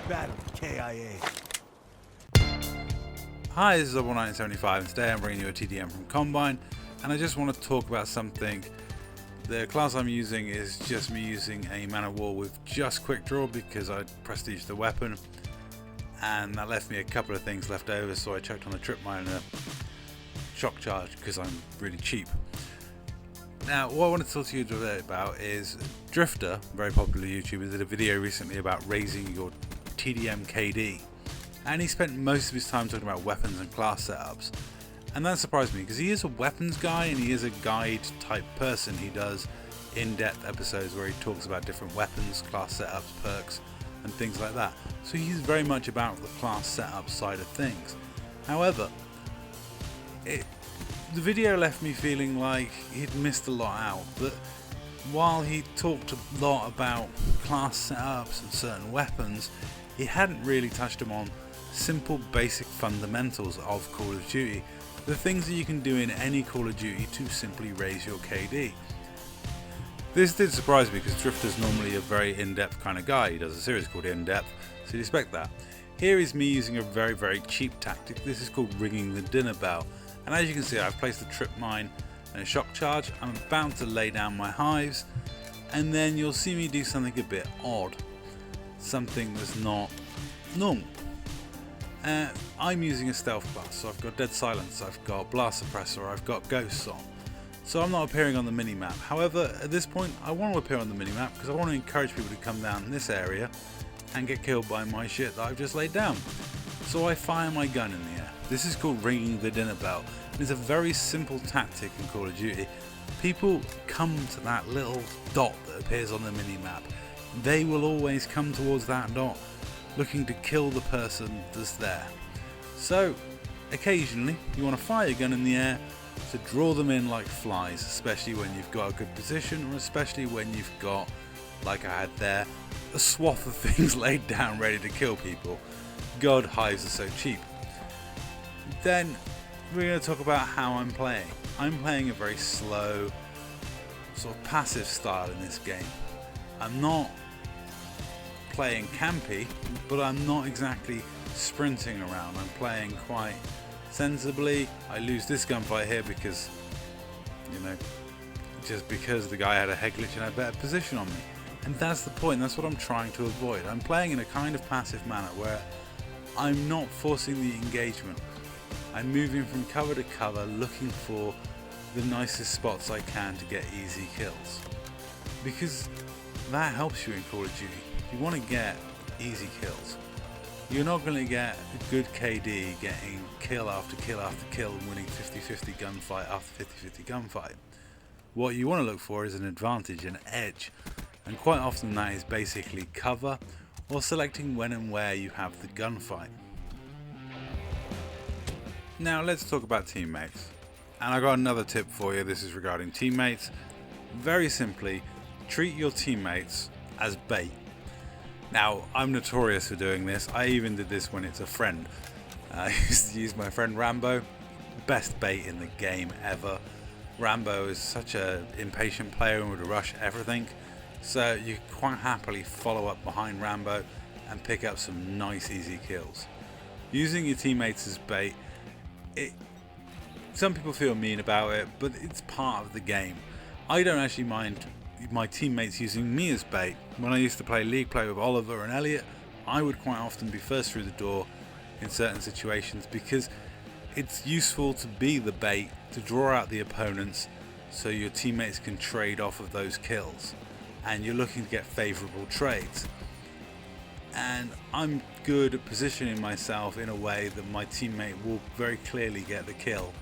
Battle KIA. Hi, this is Double1975 and today I'm bringing you a TDM from Combine, and I just want to talk about something. The class I'm using is just me using a Man of War with just quick draw because I prestiged the weapon, and that left me a couple of things left over, so I chucked on a trip mine and a shock charge because I'm really cheap. Now, what I want to talk to you today about is Drifter, a very popular YouTuber, did a video recently about raising your TDM KD, and he spent most of his time talking about weapons and class setups, and that surprised me because he is a weapons guy and he is a guide type person. He does in-depth episodes where he talks about different weapons, class setups, perks and things like that, so he's very much about the class setup side of things. However, the video left me feeling like he'd missed a lot out, that while he talked a lot about class setups and certain weapons, he hadn't really touched them on simple basic fundamentals of Call of Duty, the things that you can do in any Call of Duty to simply raise your KD. This did surprise me because Drifter's normally a very in-depth kind of guy. He does a series called In-Depth, so you'd expect that. Here is me using a very, very cheap tactic. This is called ringing the dinner bell. And as you can see, I've placed a trip mine and a shock charge. I'm about to lay down my hives, and then you'll see me do something a bit odd. Something that's not normal. I'm using a stealth class, so I've got dead silence, I've got blast suppressor, I've got ghosts on. So I'm not appearing on the minimap. However, at this point, I want to appear on the minimap because I want to encourage people to come down this area and get killed by my shit that I've just laid down. So I fire my gun in the air. This is called ringing the dinner bell. It's a very simple tactic in Call of Duty. People come to that little dot that appears on the minimap. They will always come towards that dot looking to kill the person that's there. So occasionally you want to fire your gun in the air to draw them in like flies, especially when you've got a good position, or especially when you've got, like I had there, a swath of things laid down ready to kill people. God, hives are so cheap. Then we're going to talk about how I'm playing. I'm playing a very slow, sort of passive style in this game. I'm not playing campy, but I'm not exactly sprinting around. I'm playing quite sensibly. I lose this gunfight here because, just because the guy had a head glitch and had a better position on me. And that's the point, that's what I'm trying to avoid. I'm playing in a kind of passive manner where I'm not forcing the engagement. I'm moving from cover to cover, looking for the nicest spots I can to get easy kills. Because that helps you in Call of Duty. You want to get easy kills. You're not going to get a good KD getting kill after kill after kill and winning 50-50 gunfight after 50-50 gunfight. What you want to look for is an advantage, an edge. And quite often that is basically cover or selecting when and where you have the gunfight. Now let's talk about teammates. And I got another tip for you. This is regarding teammates. Very simply, treat your teammates as bait. Now, I'm notorious for doing this. I even did this when it's a friend. I used to use my friend Rambo. Best bait in the game ever. Rambo is such an impatient player and would rush everything. So you quite happily follow up behind Rambo and pick up some nice easy kills. Using your teammates as bait, some people feel mean about it, but it's part of the game. I don't actually mind my teammates using me as bait. When I used to play league play with Oliver and Elliot, I would quite often be first through the door in certain situations because it's useful to be the bait to draw out the opponents so your teammates can trade off of those kills, and you're looking to get favourable trades. And I'm good at positioning myself in a way that my teammate will very clearly get the kill,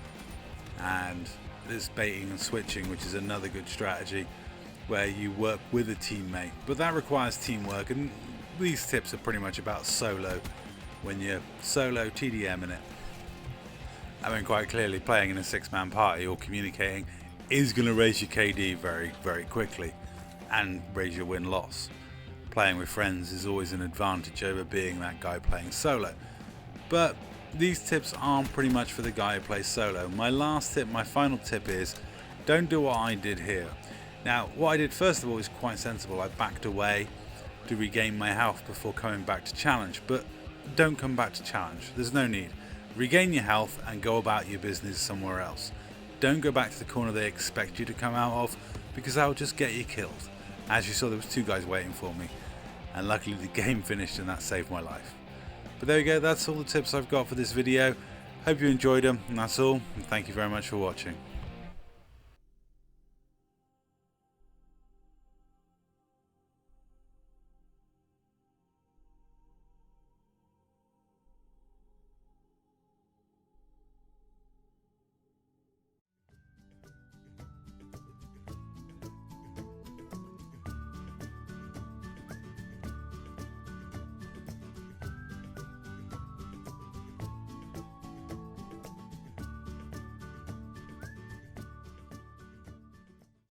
and there's baiting and switching, which is another good strategy where you work with a teammate, but that requires teamwork, and these tips are pretty much about solo. When you're solo TDMing it, I mean, quite clearly playing in a 6-man party or communicating is going to raise your KD very, very quickly and raise your win-loss. playing with friends is always an advantage over being that guy playing solo. But these tips aren't pretty much for the guy who plays solo. My last tip, my final tip is, don't do what I did here. Now, what I did first of all is quite sensible. I backed away to regain my health before coming back to challenge, but don't come back to challenge. There's no need. Regain your health and go about your business somewhere else. Don't go back to the corner they expect you to come out of, because that will just get you killed. As you saw, there was 2 guys waiting for me, and luckily the game finished and that saved my life. But there we go, that's all the tips I've got for this video. Hope you enjoyed them, and that's all, and thank you very much for watching.